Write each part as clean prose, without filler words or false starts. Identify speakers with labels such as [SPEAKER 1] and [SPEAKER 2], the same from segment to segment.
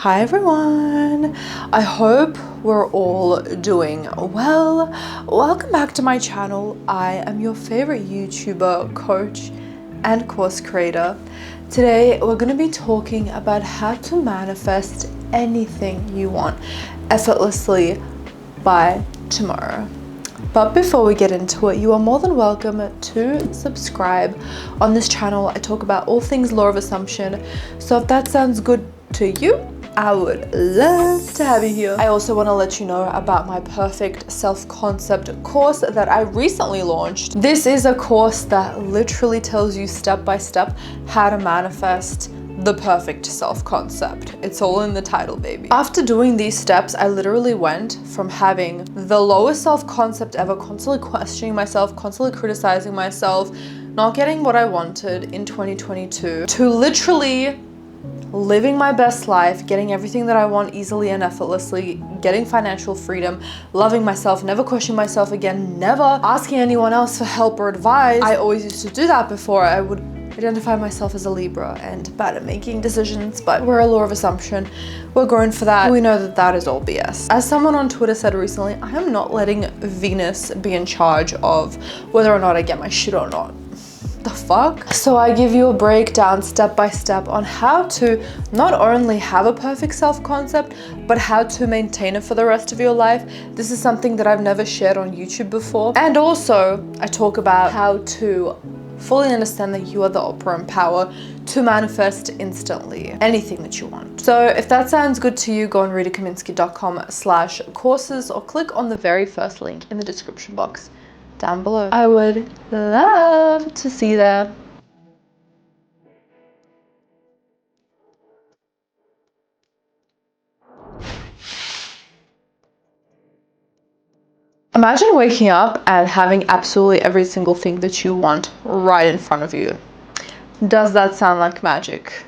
[SPEAKER 1] Hi everyone, I hope we're all doing well. Welcome back to my channel. I am your favorite YouTuber, coach, and course creator. Today we're going to be talking about how to manifest anything you want effortlessly by tomorrow. But before we get into it, you are more than welcome to subscribe. On this channel I talk about all things law of assumption, so if that sounds good to you, I would love to have you here. I also want to let you know about my perfect self-concept course that I recently launched. This is a course that literally tells you step by step how to manifest the perfect self-concept. It's all in the title, baby. After doing these steps, I literally went from having the lowest self-concept ever, constantly questioning myself, constantly criticizing myself, not getting what I wanted in 2022, to literally living my best life, getting everything that I want easily and effortlessly, getting financial freedom, loving myself, never questioning myself again, never asking anyone else for help or advice. I always used to do that before. I would identify myself as a Libra and bad at making decisions, but we're a law of assumption. We're grown for that. We know that that is all BS. As someone on Twitter said recently, I am not letting Venus be in charge of whether or not I get my shit or not. The fuck? So I give you a breakdown step by step on how to not only have a perfect self-concept, but how to maintain it for the rest of your life. This is something that I've never shared on YouTube before. And also I talk about how to fully understand that you are the opera in power to manifest instantly anything that you want. So if that sounds good to you, go on ritakaminski.com/courses or click on the very first link in the description box down below. I would love to see that. Imagine waking up and having absolutely every single thing that you want right in front of you. Does that sound like magic?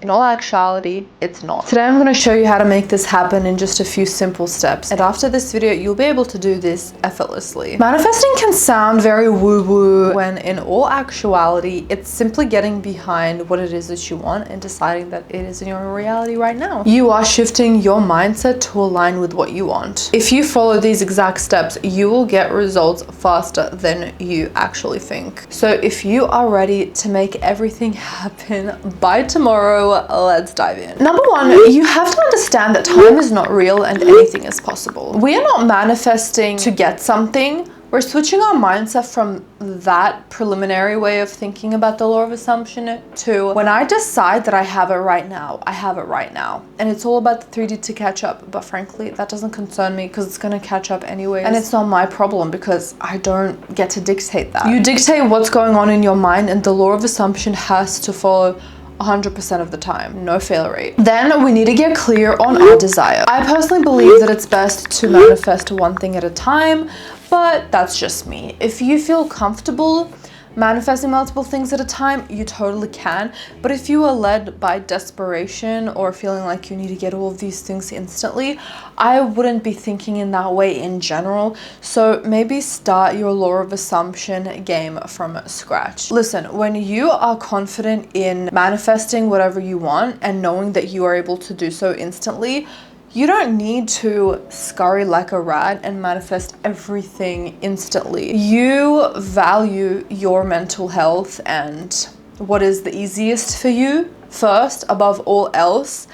[SPEAKER 1] In all actuality, it's not. Today I'm going to show you how to make this happen in just a few simple steps. And after this video, you'll be able to do this effortlessly. Manifesting can sound very woo-woo when in all actuality, it's simply getting behind what it is that you want and deciding that it is in your reality right now. You are shifting your mindset to align with what you want. If you follow these exact steps, you will get results faster than you actually think. So if you are ready to make everything happen by tomorrow, let's dive in. Number one, you have to understand that time is not real and anything is possible. We are not manifesting to get something. We're switching our mindset from that preliminary way of thinking about the law of assumption to when I decide that I have it right now, I have it right now. And it's all about the 3D to catch up. But frankly, that doesn't concern me because it's going to catch up anyways. And it's not my problem because I don't get to dictate that. You dictate what's going on in your mind, and the law of assumption has to follow 100% of the time, no fail rate. Then we need to get clear on our desire. I personally believe that it's best to manifest one thing at a time, but that's just me. If you feel comfortable manifesting multiple things at a time, you totally can. But if you are led by desperation or feeling like you need to get all of these things instantly, I wouldn't be thinking in that way in general. So maybe start your law of assumption game from scratch. Listen, when you are confident in manifesting whatever you want and knowing that you are able to do so instantly, you don't need to scurry like a rat and manifest everything instantly. You value your mental health and what is the easiest for you first above all else.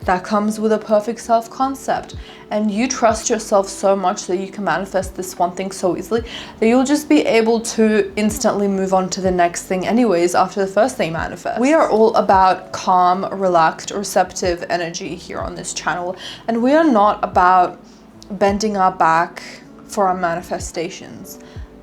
[SPEAKER 1] That comes with a perfect self-concept. And you trust yourself so much that you can manifest this one thing so easily that you'll just be able to instantly move on to the next thing anyways after the first thing manifests. We are all about calm, relaxed, receptive energy here on this channel. And we are not about bending our back for our manifestations.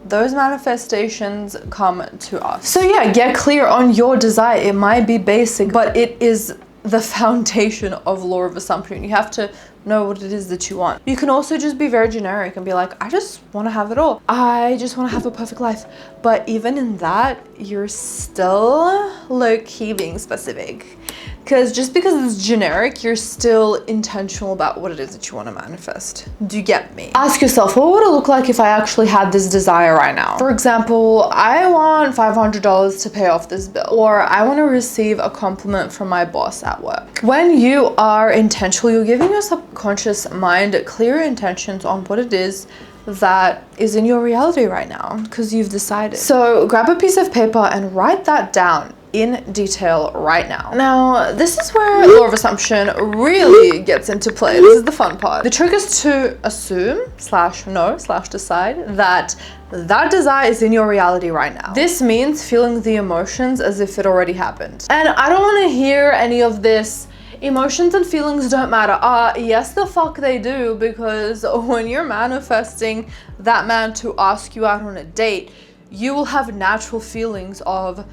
[SPEAKER 1] Those manifestations come to us. So yeah, get clear on your desire. It might be basic, but it is the foundation of law of assumption. You have to know what it is that you want. You can also just be very generic and be like, I just want to have it all. I just want to have a perfect life. But even in that, you're still low-key being specific. Because just because it's generic, you're still intentional about what it is that you want to manifest. Do you get me? Ask yourself, what would it look like if I actually had this desire right now? For example, I want $500 to pay off this bill, or I want to receive a compliment from my boss at work. When you are intentional, you're giving your subconscious mind clear intentions on what it is that is in your reality right now, because you've decided. So grab a piece of paper and write that down in detail right now. Now, this is where law of assumption really gets into play. This is the fun part. The trick is to assume / decide that that desire is in your reality right now. This means feeling the emotions as if it already happened. And I don't want to hear any of this emotions and feelings don't matter. Yes, the fuck they do, because when you're manifesting that man to ask you out on a date, you will have natural feelings of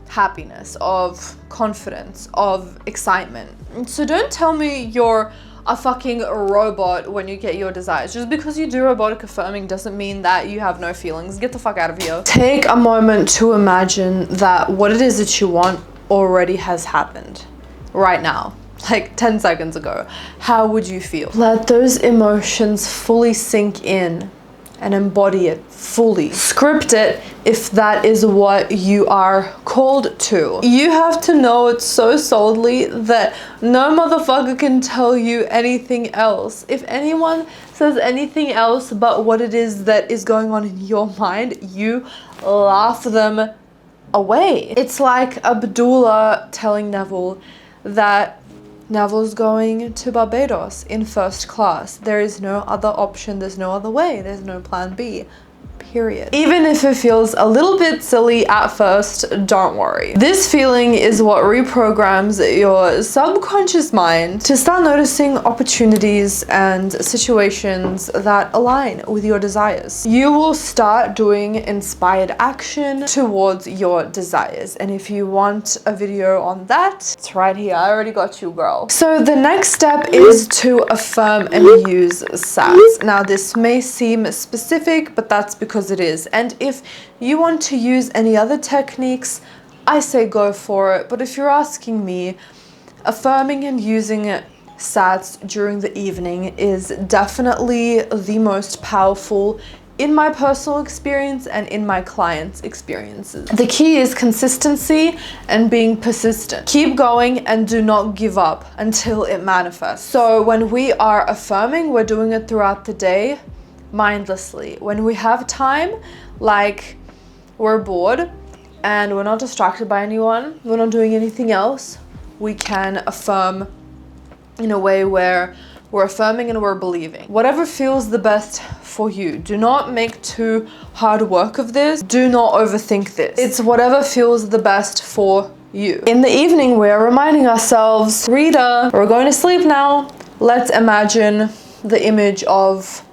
[SPEAKER 1] happiness, of confidence, of excitement. So don't tell me you're a fucking robot when you get your desires. Just because you do robotic affirming doesn't mean that you have no feelings. Get the fuck out of here. Take a moment to imagine that what it is that you want already has happened right now, like 10 seconds ago. How would you feel? Let those emotions fully sink in and embody it fully. Script it if that is what you are called to. You have to know it so solidly that no motherfucker can tell you anything else. If anyone says anything else but what it is that is going on in your mind, you laugh them away. It's like Abdullah telling Neville that Neville's going to Barbados in first class. There is no other option. There's no other way. There's no plan B. Period. Even if it feels a little bit silly at first, don't worry. This feeling is what reprograms your subconscious mind to start noticing opportunities and situations that align with your desires. You will start doing inspired action towards your desires. And if you want a video on that, it's right here. I already got you, girl. So the next step is to affirm and use SATS. Now this may seem specific, but that's because it is. And if you want to use any other techniques, I say go for it. But if you're asking me, affirming and using SATS during the evening is definitely the most powerful in my personal experience and in my clients' experiences. The key is consistency and being persistent. Keep going and do not give up until it manifests. So when we are affirming, we're doing it throughout the day, mindlessly. When we have time, like we're bored and we're not distracted by anyone, we're not doing anything else, we can affirm in a way where we're affirming and we're believing. Whatever feels the best for you. Do not make too hard work of this. Do not overthink this. It's whatever feels the best for you. In the evening, we're reminding ourselves, Rita, we're going to sleep now. Let's imagine the image of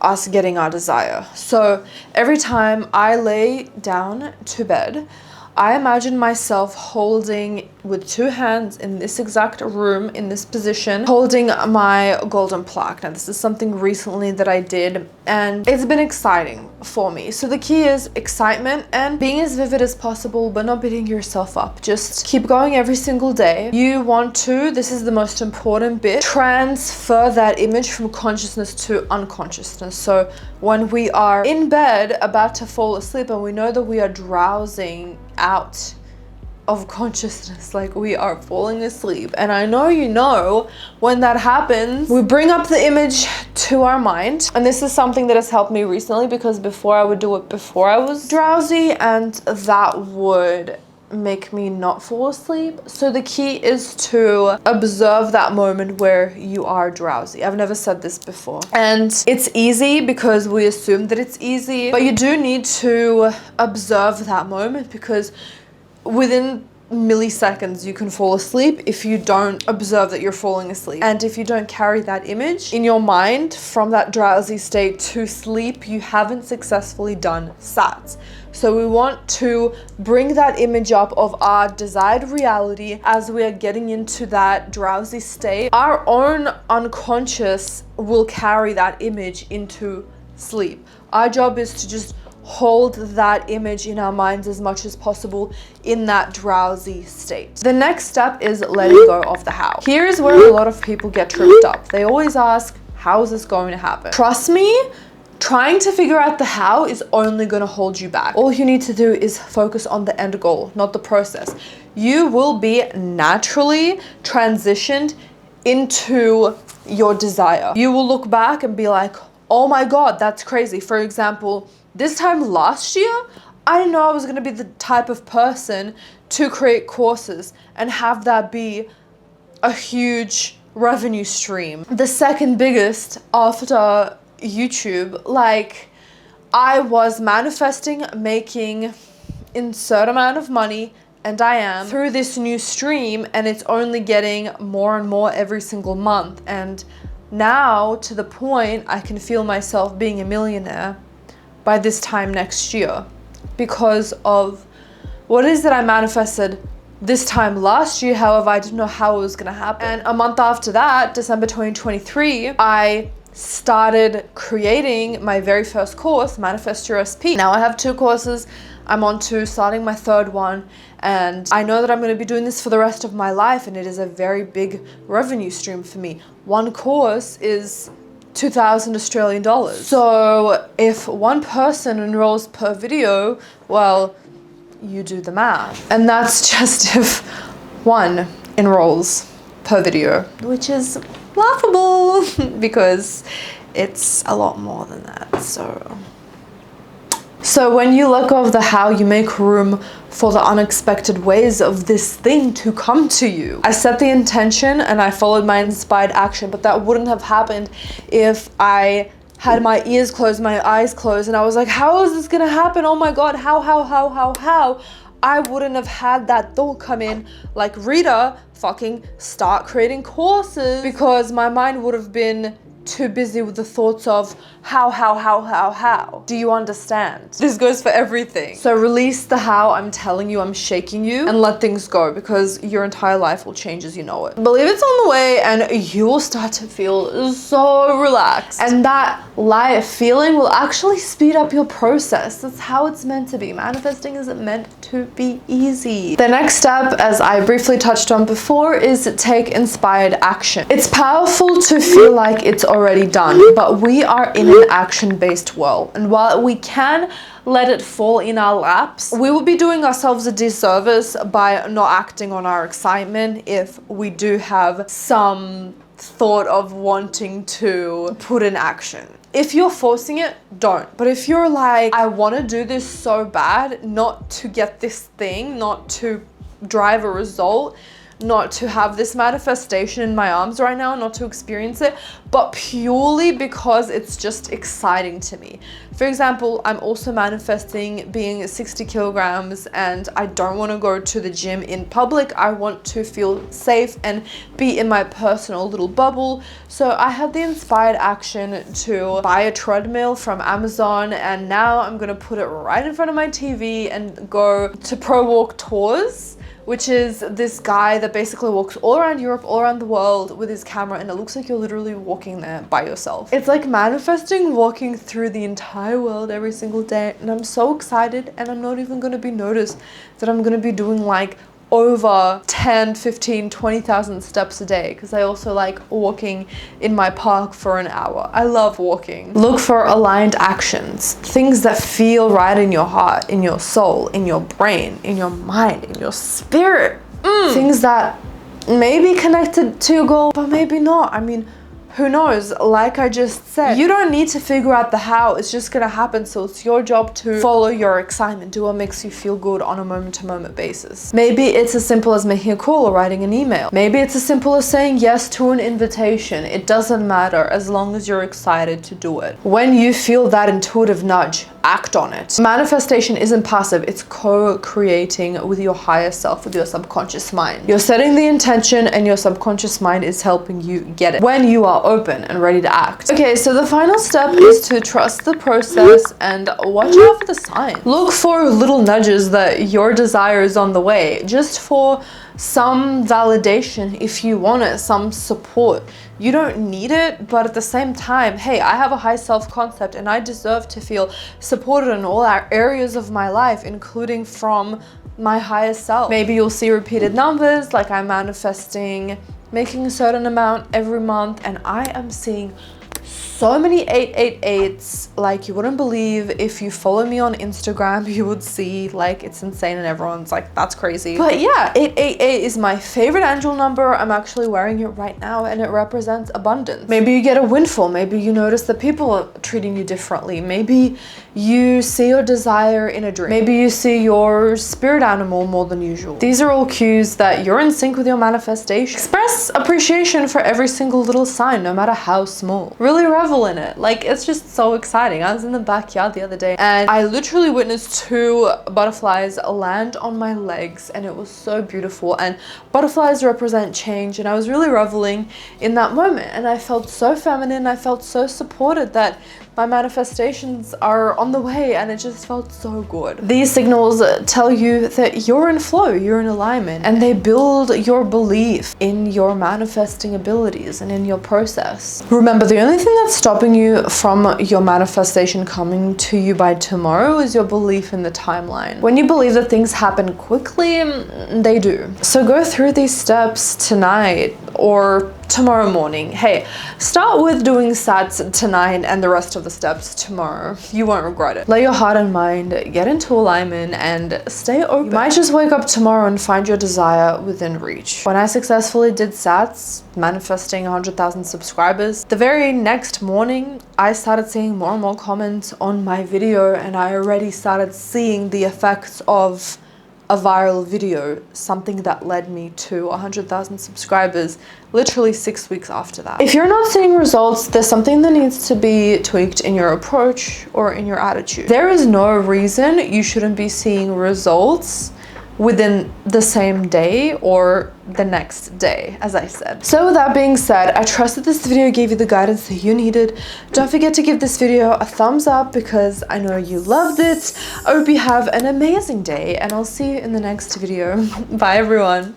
[SPEAKER 1] us getting our desire. So every time I lay down to bed, I imagine myself holding with two hands in this exact room, in this position, holding my golden plaque. Now, this is something recently that I did, and it's been exciting for me. So the key is excitement and being as vivid as possible, but not beating yourself up. Just keep going every single day. You want to, this is the most important bit, transfer that image from consciousness to unconsciousness. So when we are in bed about to fall asleep and we know that we are drowsing out of consciousness, like we are falling asleep, and I know you know when that happens, we bring up the image to our mind. And this is something that has helped me recently, because before I would do it before I was drowsy, and that would make me not fall asleep. So the key is to observe that moment where you are drowsy. I've never said this before, and it's easy because we assume that it's easy, but you do need to observe that moment, because within milliseconds you can fall asleep if you don't observe that you're falling asleep. And if you don't carry that image in your mind from that drowsy state to sleep, you haven't successfully done SATS. So we want to bring that image up of our desired reality as we are getting into that drowsy state. Our own unconscious will carry that image into sleep. Our job is to just hold that image in our minds as much as possible in that drowsy state. The next step is letting go of the how. Here's where a lot of people get tripped up. They always ask, how is this going to happen? Trust me, trying to figure out the how is only going to hold you back. All you need to do is focus on the end goal, not the process. You will be naturally transitioned into your desire. You will look back and be like, oh my God, that's crazy. For example, this time last year, I didn't know I was going to be the type of person to create courses and have that be a huge revenue stream. The second biggest after YouTube. Like, I was manifesting making insert amount of money, and I am, through this new stream, and it's only getting more and more every single month. And now to the point I can feel myself being a millionaire by this time next year because of what it is that I manifested this time last year. However, I didn't know how it was going to happen. And a month after that, December 2023, I started creating my very first course, Manifest Your SP. Now I have 2 courses. I'm on to starting my 3rd one, and I know that I'm going to be doing this for the rest of my life, and it is a very big revenue stream for me. One course is 2,000 Australian dollars. So if one person enrolls per video, well, you do the math. And that's just if one enrolls per video, which is laughable because it's a lot more than that. So when you let go of the how, you make room for the unexpected ways of this thing to come to you. I set the intention and I followed my inspired action, but that wouldn't have happened if I had my ears closed, my eyes closed, and I was like, how is this gonna happen? Oh my God, how? I wouldn't have had that thought come in like, Rita, fucking start creating courses, because my mind would have been too busy with the thoughts of how. Do you understand? This goes for everything. So release the how. I'm telling you, I'm shaking you, and let things go, because your entire life will change as you know it. Believe it's on the way, and you will start to feel so relaxed. And that light feeling will actually speed up your process. That's how it's meant to be. Manifesting isn't meant to be easy. The next step, as I briefly touched on before, is to take inspired action. It's powerful to feel like it's already done, but we are in an action-based world, and while we can let it fall in our laps, we will be doing ourselves a disservice by not acting on our excitement if we do have some thought of wanting to put in action. If you're forcing it, don't. But if you're like, I want to do this so bad, not to get this thing, not to drive a result, not to have this manifestation in my arms right now, not to experience it, but purely because it's just exciting to me. For example, I'm also manifesting being 60 kilograms, and I don't want to go to the gym in public. I want to feel safe and be in my personal little bubble. So I had the inspired action to buy a treadmill from Amazon, and now I'm going to put it right in front of my TV and go to Pro Walk Tours, which is this guy that basically walks all around Europe, all around the world with his camera, and it looks like you're literally walking there by yourself. It's like manifesting walking through the entire world every single day, and I'm so excited, and I'm not even gonna be noticed that I'm gonna be doing like over 10, 15, 20,000 steps a day, because I also like walking in my park for an hour. I love walking. Look for aligned actions, things that feel right in your heart, in your soul, in your brain, in your mind, in your spirit. Things that may be connected to your goal, but maybe not. I mean, who knows? Like I just said, you don't need to figure out the how. It's just gonna happen. So it's your job to follow your excitement, do what makes you feel good on a moment-to-moment basis. Maybe it's as simple as making a call or writing an email. Maybe it's as simple as saying yes to an invitation. It doesn't matter as long as you're excited to do it. When you feel that intuitive nudge, act on it. Manifestation isn't passive. It's co-creating with your higher self, with your subconscious mind. You're setting the intention, and your subconscious mind is helping you get it. When you are open and ready to act. Okay, so the final step is to trust the process and watch out for the signs. Look for little nudges that your desire is on the way, just for some validation if you want it, some support. You don't need it, but at the same time, hey, I have a high self-concept and I deserve to feel supported in all areas of my life, including from my higher self. Maybe you'll see repeated numbers, like I'm manifesting making a certain amount every month, and I am seeing so many 888s like you wouldn't believe. If you follow me on Instagram, you would see, like, it's insane and everyone's like, that's crazy. But yeah, 888 is my favorite angel number. I'm actually wearing it right now and it represents abundance. Maybe you get a windfall. Maybe you notice that people are treating you differently. Maybe you see your desire in a dream. Maybe you see your spirit animal more than usual. These are all cues that you're in sync with your manifestation. Express appreciation for every single little sign, no matter how small. Really revel in it. Like, it's just so exciting. I was in the backyard the other day and I literally witnessed 2 butterflies land on my legs, and it was so beautiful. And butterflies represent change, and I was really reveling in that moment, and I felt so feminine. I felt so supported that my manifestations are on the way, and it just felt so good. These signals tell you that you're in flow, you're in alignment, and they build your belief in your manifesting abilities and in your process. Remember, the only thing that's stopping you from your manifestation coming to you by tomorrow is your belief in the timeline. When you believe that things happen quickly, they do. So go through these steps tonight or tomorrow morning. Hey, start with doing SATS tonight and the rest of the steps tomorrow. You won't regret it. Let your heart and mind get into alignment and stay open. You might just wake up tomorrow and find your desire within reach. When I successfully did SATS, manifesting 100,000 subscribers, the very next morning, I started seeing more and more comments on my video, and I already started seeing the effects of a viral video, something that led me to 100,000 subscribers literally 6 weeks after that. If you're not seeing results, there's something that needs to be tweaked in your approach or in your attitude. There is no reason you shouldn't be seeing results within the same day or the next day, as I said. So with that being said, I trust that this video gave you the guidance that you needed. Don't forget to give this video a thumbs up because I know you loved it. I hope you have an amazing day, and I'll see you in the next video. Bye everyone.